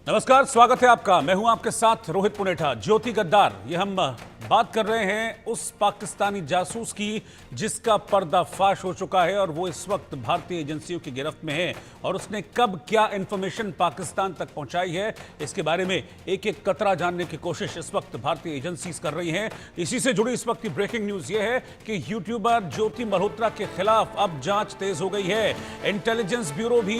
नमस्कार, स्वागत है आपका। मैं हूं आपके साथ रोहित पुनेठा। ज्योति गद्दार, ये हम बात कर रहे हैं उस पाकिस्तानी जासूस की जिसका पर्दाफाश हो चुका है और वो इस वक्त भारतीय एजेंसियों की गिरफ्त में है। और उसने कब क्या इंफॉर्मेशन पाकिस्तान तक पहुंचाई है, इसके बारे में एक एक कतरा जानने की कोशिश इस वक्त भारतीय एजेंसीज कर रही हैं। इसी से जुड़ी इस वक्त की ब्रेकिंग न्यूज ये है कि यूट्यूबर ज्योति मल्होत्रा के खिलाफ अब जांच तेज हो गई है। इंटेलिजेंस ब्यूरो भी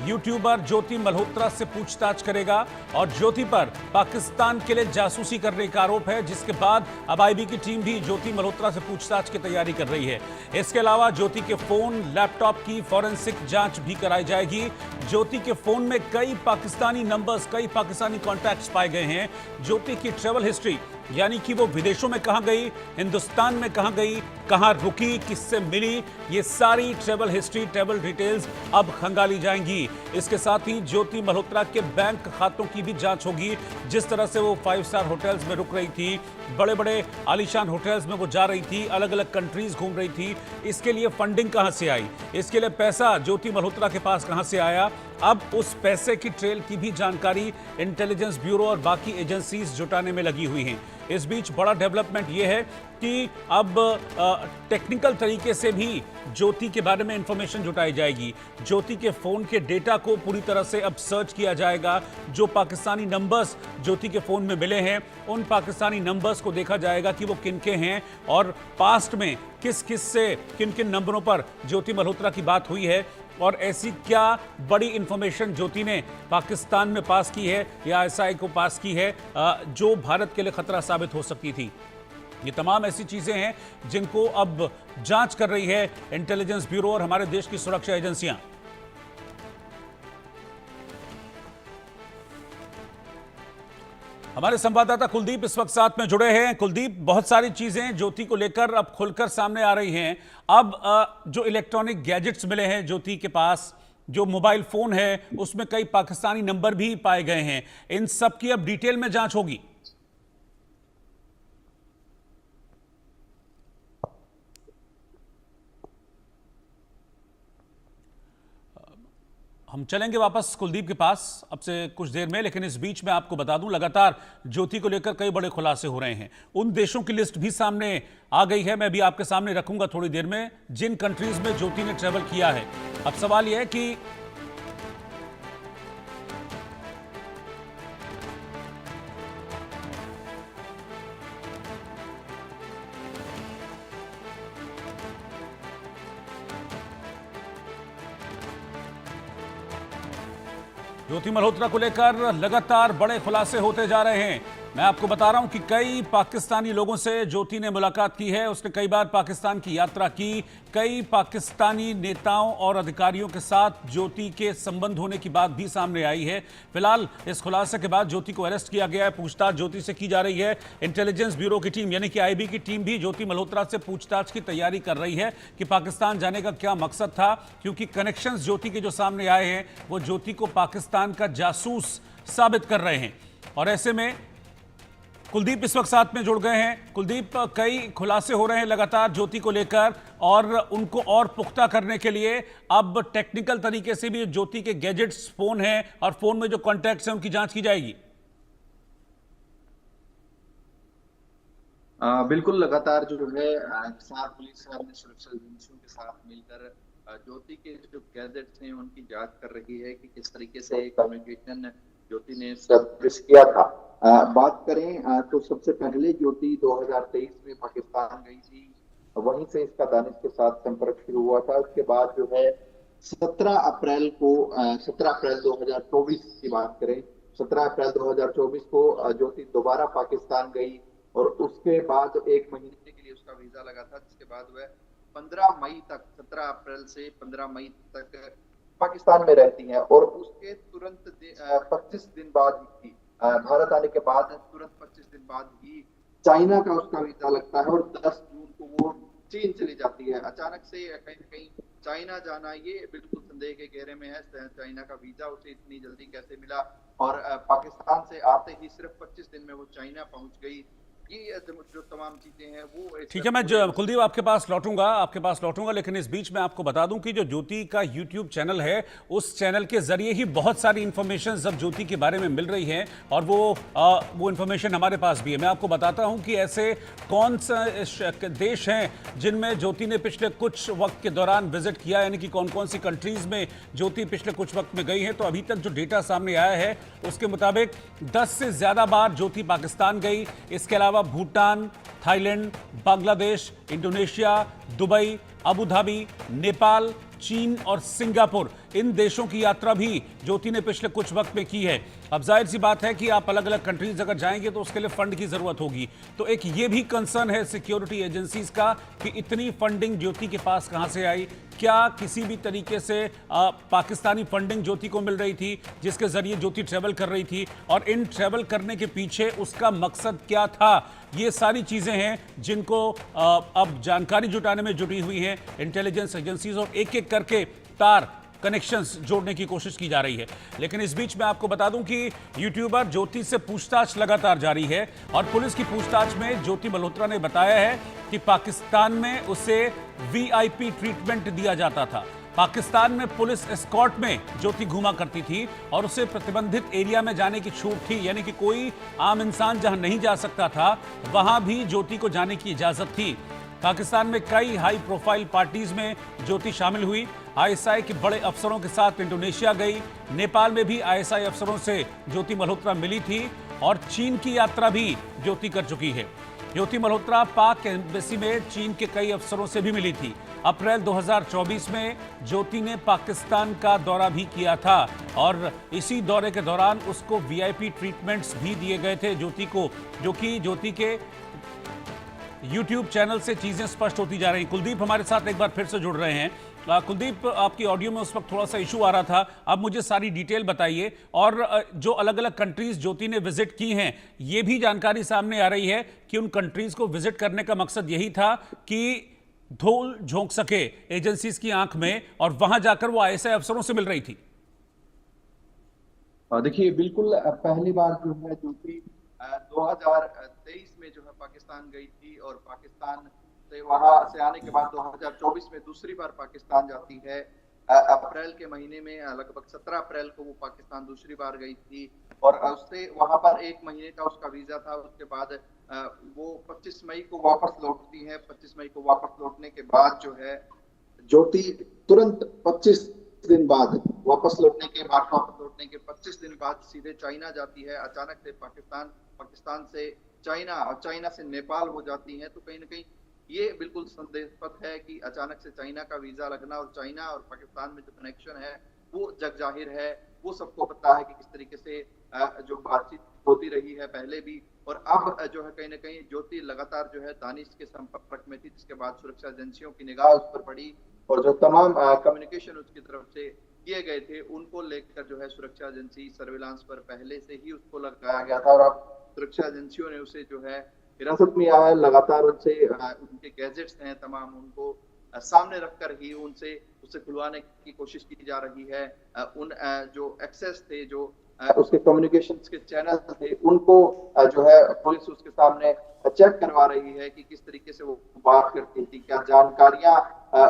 यूट्यूबर ज्योति मल्होत्रा से पूछताछ करेगा और ज्योति पर पाकिस्तान के लिए जासूसी करने का आरोप है, जिसके बाद अब आईबी की टीम भी ज्योति मल्होत्रा से पूछताछ की तैयारी कर रही है। इसके अलावा ज्योति के फोन, लैपटॉप की फॉरेंसिक जांच भी कराई जाएगी। ज्योति के फोन में कई पाकिस्तानी नंबर्स, कई पाकिस्तानी कॉन्टैक्ट्स पाए गए हैं। ज्योति की ट्रैवल हिस्ट्री, यानी कि वो विदेशों में कहां गई, हिंदुस्तान में कहां गई, कहां रुकी, किससे मिली, ये सारी ट्रैवल हिस्ट्री, ट्रैवल डिटेल्स अब खंगाली जाएंगी। इसके साथ ही ज्योति मल्होत्रा के बैंक खातों की भी जांच होगी। जिस तरह से वो 5 स्टार होटल्स में रुक रही थी, बड़े बड़े आलीशान होटल्स में वो जा रही थी, अलग अलग कंट्रीज घूम रही थी, इसके लिए फंडिंग कहां से आई, इसके लिए पैसा ज्योति मल्होत्रा के पास कहां से आया, अब उस पैसे की ट्रेल की भी जानकारी इंटेलिजेंस ब्यूरो और बाकी एजेंसीज जुटाने में लगी हुई हैं। इस बीच बड़ा डेवलपमेंट यह है कि अब टेक्निकल तरीके से भी ज्योति के बारे में इंफॉर्मेशन जुटाई जाएगी। ज्योति के फोन के डेटा को पूरी तरह से अब सर्च किया जाएगा। जो पाकिस्तानी नंबर्स ज्योति के फोन में मिले हैं, उन पाकिस्तानी नंबर्स को देखा जाएगा कि वो किनके हैं और पास्ट में किस किस से, किन किन नंबरों पर ज्योति मल्होत्रा की बात हुई है और ऐसी क्या बड़ी इंफॉर्मेशन ज्योति ने पाकिस्तान में पास की है या आईएसआई को पास की है जो भारत के लिए खतरा साबित हो सकती थी। ये तमाम ऐसी चीजें हैं जिनको अब जांच कर रही है इंटेलिजेंस ब्यूरो और हमारे देश की सुरक्षा एजेंसियां। हमारे संवाददाता कुलदीप इस वक्त साथ में जुड़े हैं। कुलदीप, बहुत सारी चीजें ज्योति को लेकर अब खुलकर सामने आ रही हैं। अब जो इलेक्ट्रॉनिक गैजेट्स मिले हैं ज्योति के पास, जो मोबाइल फोन है, उसमें कई पाकिस्तानी नंबर भी पाए गए हैं। इन सब की अब डिटेल में जांच होगी। हम चलेंगे वापस कुलदीप के पास अब से कुछ देर में, लेकिन इस बीच में आपको बता दूं लगातार ज्योति को लेकर कई बड़े खुलासे हो रहे हैं। उन देशों की लिस्ट भी सामने आ गई है, मैं भी आपके सामने रखूंगा थोड़ी देर में, जिन कंट्रीज में ज्योति ने ट्रेवल किया है। अब सवाल यह है कि ज्योति मल्होत्रा को लेकर लगातार बड़े खुलासे होते जा रहे हैं। मैं आपको बता रहा हूं कि कई पाकिस्तानी लोगों से ज्योति ने मुलाकात की है। उसने कई बार पाकिस्तान की यात्रा की। कई पाकिस्तानी नेताओं और अधिकारियों के साथ ज्योति के संबंध होने की बात भी सामने आई है। फिलहाल इस खुलासे के बाद ज्योति को अरेस्ट किया गया है। पूछताछ ज्योति से की जा रही है। इंटेलिजेंस ब्यूरो की टीम यानी कि आईबी की टीम भी ज्योति मल्होत्रा से पूछताछ की तैयारी कर रही है कि पाकिस्तान जाने का क्या मकसद था, क्योंकि कनेक्शंस ज्योति के जो सामने आए हैं वो ज्योति को पाकिस्तान का जासूस साबित कर रहे हैं। और ऐसे में कुलदीप इस वक्त साथ में जुड़ गए हैं। कुलदीप, कई खुलासे हो रहे हैं लगातार ज्योति को लेकर और उनको और पुख्ता करने के लिए अब टेक्निकल तरीके से भी ज्योति के गैजेट्स, फोन हैं और फोन में जो कॉन्टैक्ट्स हैं उनकी जांच की जाएगी। बिल्कुल, लगातार जो है हिसार पुलिस और अन्य सुरक्षा एजेंसियों के साथ मिलकर ज्योति के जो गैजेट्स हैं उनकी जांच कर रही है कि किस तरीके से कम्युनिकेशन ज्योति ने सर्विस किया था। बात करें तो सबसे पहले ज्योति 2023 में पाकिस्तान गई थी, वहीं से इसका दानिश के साथ संपर्क शुरू हुआ था। उसके बाद जो है 17 अप्रैल को 17 अप्रैल 2024 की बात करें, 17 अप्रैल 2024 को ज्योति दोबारा पाकिस्तान गई और उसके बाद 1 महीने के लिए उसका वीजा लगा था, जिसके बाद वह 15 मई तक, 17 अप्रैल से 15 मई तक पाकिस्तान में रहती हैं। और उसके तुरंत 25 दिन बाद ही भारत आने के बाद तुरंत 25 दिन बाद ही चाइना का उसका वीजा लगता है और 10 जून को वो चीन चली जाती है। अचानक से कहीं न कहीं चाइना जाना ये बिल्कुल संदेह के घेरे में है। चाइना का वीजा उसे इतनी जल्दी कैसे मिला और पाकिस्तान से आते ही सिर्फ 25 दिन में वो चाइना पहुंच गई। ये जो तमाम चीजें हैं वो ठीक है, मैं कुलदीप आपके पास लौटूंगा, लेकिन इस बीच में आपको बता दूं कि जो ज्योति का यूट्यूब चैनल है, उस चैनल के जरिए ही बहुत सारी इंफॉर्मेशन अब ज्योति के बारे में मिल रही है, और वो इंफॉर्मेशन हमारे पास भी है। मैं आपको बताता हूं कि ऐसे कौन से देश हैं जिनमें ज्योति ने पिछले कुछ वक्त के दौरान विजिट किया, यानी कि कौन कौन सी कंट्रीज में ज्योति पिछले कुछ वक्त में गई है। तो अभी तक जो डेटा सामने आया है उसके मुताबिक 10 से ज्यादा बार ज्योति पाकिस्तान गई। इसके अलावा Bhutan, Thailand, Bangladesh, Indonesia, Dubai, Abu Dhabi, Nepal, चीन और सिंगापुर, इन देशों की यात्रा भी ज्योति ने पिछले कुछ वक्त में की है। अब जाहिर सी बात है कि आप अलग अलग कंट्रीज अगर जाएंगे तो उसके लिए फंड की जरूरत होगी। तो एक ये भी कंसर्न है सिक्योरिटी एजेंसीज का कि इतनी फंडिंग ज्योति के पास कहां से आई। क्या किसी भी तरीके से पाकिस्तानी फंडिंग ज्योति को मिल रही थी जिसके जरिए ज्योति ट्रेवल कर रही थी, और इन ट्रेवल करने के पीछे उसका मकसद क्या था। ये सारी चीजें हैं जिनको अब जानकारी जुटाने में जुटी हुई हैं इंटेलिजेंस एजेंसीज, और एक एक करके तार कनेक्शंस जोड़ने की कोशिश की जा रही है। लेकिन इस बीच मैं आपको बता दूं कि यूट्यूबर ज्योति से पूछताछ लगातार जारी है, और पुलिस की पूछताछ में ज्योति मल्होत्रा ने बताया है कि पाकिस्तान में उसे वीआईपी ट्रीटमेंट दिया जाता था। पाकिस्तान में पुलिस एस्कॉर्ट में ज्योति घूमा करती थी और उसे प्रतिबंधित एरिया में जाने की छूट थी, यानी कि कोई आम इंसान जहां नहीं जा सकता था वहां भी ज्योति को जाने की इजाजत थी। पाकिस्तान में कई हाई प्रोफाइल पार्टीज में ज्योति शामिल हुई। आईएसआई के बड़े अफसरों के साथ इंडोनेशिया गई। नेपाल में भी आईएसआई अफसरों से ज्योति मल्होत्रा मिली थी, और चीन की यात्रा भी ज्योति कर चुकी है। ज्योति मल्होत्रा पाक एम्बेसी में चीन के कई अफसरों से भी मिली थी। अप्रैल 2024 में ज्योति ने पाकिस्तान का दौरा भी किया था, और इसी दौरे के दौरान उसको वीआईपी ट्रीटमेंट्स भी दिए गए थे ज्योति को, जो कि ज्योति के यूट्यूब चैनल से चीजें स्पष्ट होती जा रही। कुलदीप हमारे साथ एक बार फिर से जुड़ रहे हैं। कुलदीप, आपकी ऑडियो में उस वक्त थोड़ा सा इशू आ रहा था, अब मुझे सारी डिटेल बताइए। और जो अलग अलग कंट्रीज ज्योति ने विजिट की हैं, ये भी जानकारी सामने आ रही है कि उन कंट्रीज को विजिट करने का मकसद यही था कि धूल झोंक सके एजेंसीज की आंख में, और वहां जाकर वो आईएसआई अफसरों से मिल रही थी। देखिए, बिल्कुल पहली बार जो है ज्योति 2023 में जो है पाकिस्तान गई थी, और पाकिस्तान से वहां से आने के बाद 2024 में दूसरी बार पाकिस्तान जाती है। अप्रैल के महीने में लगभग 17 अप्रैल को वो पाकिस्तान दूसरी बार गई थी, और उससे वहां पर 1 महीने का उसका वीजा था। उसके बाद वो 25 मई को वापस लौटती है। 25 मई को वापस लौटने के बाद जो है ज्योति तुरंत 25 दिन बाद वापस लौटने के 25 दिन बाद सीधे चाइना जाती है। अचानक से पाकिस्तान से चाइना और चाइना से नेपाल हो जाती है। तो कहीं ना कहीं ये बिल्कुल संदेहास्पद है कि अचानक से चाइना का वीजा लगना, और चाइना और पाकिस्तान में जो कनेक्शन है वो जग जाहिर है, वो सबको पता है कि किस तरीके से जो बातचीत होती रही है पहले भी। और अब जो है कहीं ना कहीं ज्योति लगातार जो है दानिश के संपर्क में थी, जिसके बाद सुरक्षा एजेंसियों की निगाह उस पर पड़ी, और जो तमाम कम्युनिकेशन उसकी तरफ से किए गए थे उनको लेकर जो है सुरक्षा एजेंसी सर्विलांस पर पहले से ही उसको लगाया गया था। और अब सुरक्षा एजेंसियों ने उसे जो है हिरासत में आया है। लगातार उनसे उनके गैजेट्स हैं तमाम, उनको सामने रखकर ही उसे खुलवाने की कोशिश की जा रही है। उन जो एक्सेस थे, जो उसके कम्युनिकेशंस के चैनल थे, उनको जो है पुलिस उसके सामने चेक करवा रही है कि किस तरीके से वो बात करती थी, क्या जानकारियां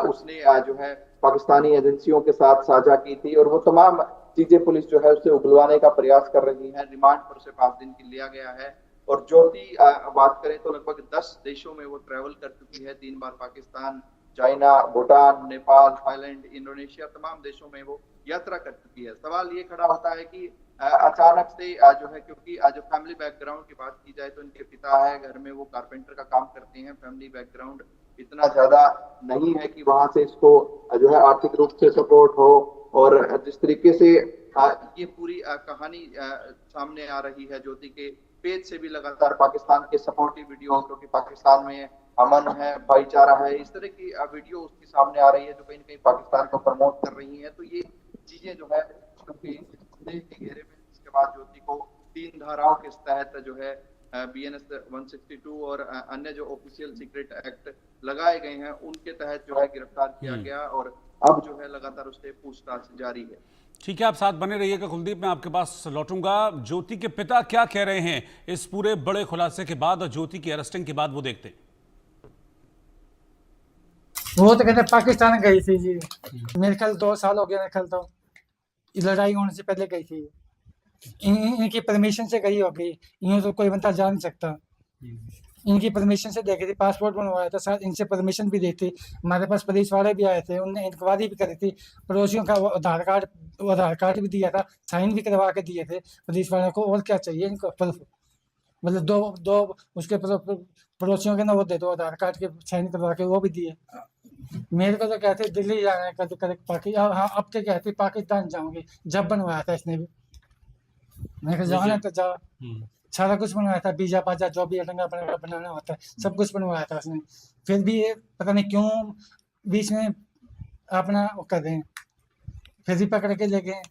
उसने जो है पाकिस्तानी एजेंसियों के साथ साझा की थी, और वो तमाम चीजें पुलिस जो है उसे उगलवाने का प्रयास कर रही है। रिमांड पर उसे 5 दिन की लिया गया है। और ज्योति बात करें तो लगभग 10 देशों में वो ट्रेवल कर चुकी है। 3 बार Pakistan, China, Bhutan, Nepal, Thailand, Indonesia, तमाम देशों में वो यात्रा कर चुकी है। सवाल ये खड़ा होता है कि अचानक से जो है, क्योंकि जो फैमिली बैकग्राउंड की बात की जाए तो इनके पिता है, घर में वो कारपेंटर का काम करते हैं। फैमिली बैकग्राउंड इतना ज्यादा नहीं है कि वहां से इसको जो है आर्थिक रूप से सपोर्ट हो। और जिस तरीके से ये पूरी कहानी सामने आ रही है, ज्योति के पेज से भी लगातार पाकिस्तान के सपोर्टिव वीडियो, क्योंकि पाकिस्तान में अमन है, भाईचारा है, इस तरह की वीडियो उसके सामने आ रही है जो कहीं ना कहीं पाकिस्तान को प्रमोट कर रही है। तो ये चीजें जो है के घेरे में, इसके बाद ज्योति को 3 धाराओं के तहत जो है BNS 162 और अन्य जो ऑफिशियल सीक्रेट एक्ट लगाए गए हैं उनके तहत जो है गिरफ्तार किया गया। और अब जो है लगातार उससे पूछताछ जारी है। ठीक है, आप साथ बने रहिएगा कुलदीप, मैं आपके पास लौटूंगा। ज्योति के पिता क्या कह रहे हैं इस पूरे बड़े खुलासे के बाद और ज्योति की अरेस्टिंग के बाद, वो देखते हैं। वो तो कहते पाकिस्तान गई थी जी। मेरे ख्याल 2 साल हो गया, मेरे ख्याल तो ये लड़ाई होने से पहले गई थी। इनकी परमिशन से गई होगी, यूं तो कोई बंदा जा नहीं सकता। इनकी परमिशन से देखी थी, पासपोर्ट बनवाया था, शायद इनसे परमिशन भी दी थी। हमारे पास पुलिस वाले भी आए थे, उनने इंक्वायरी भी करी थी। पड़ोसियों का वो आधार कार्ड भी दिया था, साइन भी करवा के दिए थे पुलिस वालों को। और क्या चाहिए इनको? मतलब दो दो उसके पड़ोसियों के ना वो दे दो, आधार कार्ड के साइन करवा के वो भी दिए। मेरे को तो कहते दिल्ली जाना है, कभी कभी पाकिस्तान। हाँ, अब तो कहती पाकिस्तान जाऊंगी। जब बनवाया था इसने भी, मेरे को जाना तो जा। सारा कुछ बनवाया था, वीजा पाजा जो भी अटंगा बनाना होता है, सब कुछ बनवाया था उसने। फिर भी ये पता नहीं क्यों बीच में अपना वो कर रहे हैं, फिर भी पकड़ के ले गए।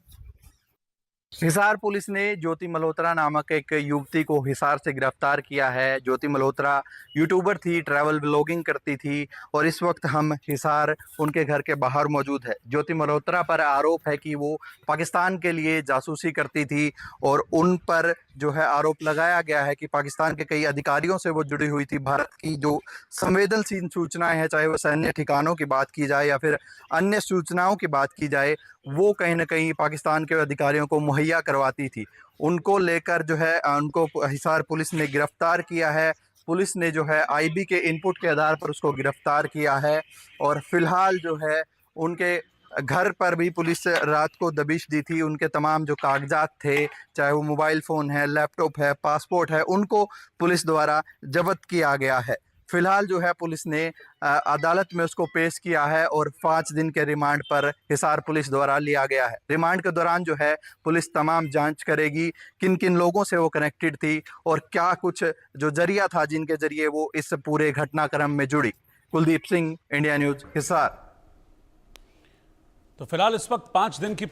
हिसार पुलिस ने ज्योति मल्होत्रा नामक एक युवती को हिसार से गिरफ्तार किया है। ज्योति मल्होत्रा यूट्यूबर थी, ट्रैवल ब्लॉगिंग करती थी और इस वक्त हम हिसार उनके घर के बाहर मौजूद है। ज्योति मल्होत्रा पर आरोप है कि वो पाकिस्तान के लिए जासूसी करती थी और उन पर जो है आरोप लगाया गया है कि पाकिस्तान के कई अधिकारियों से वो जुड़ी हुई थी। भारत की जो संवेदनशील सूचनाएं हैं, चाहे वो सैन्य ठिकानों की बात की जाए या फिर अन्य सूचनाओं की बात की जाए, वो कहीं ना कहीं पाकिस्तान के अधिकारियों को मुहैया करवाती थी। उनको लेकर जो है उनको हिसार पुलिस ने गिरफ्तार किया है। पुलिस ने जो है आईबी के इनपुट के आधार पर उसको गिरफ्तार किया है और फिलहाल जो है उनके घर पर भी पुलिस रात को दबिश दी थी। उनके तमाम जो कागजात थे, चाहे वो मोबाइल फ़ोन है, लैपटॉप है, पासपोर्ट है, उनको पुलिस द्वारा जब्त किया गया है। फिलहाल जो है पुलिस ने अदालत में उसको पेश किया है और 5 दिन के रिमांड पर हिसार पुलिस द्वारा लिया गया है। रिमांड के दौरान जो है पुलिस तमाम जांच करेगी किन किन लोगों से वो कनेक्टेड थी और क्या कुछ जो जरिया था जिनके जरिए वो इस पूरे घटनाक्रम में जुड़ी। Kuldeep Singh, India news, Hisar. तो फिलहाल इस वक्त 5 दिन की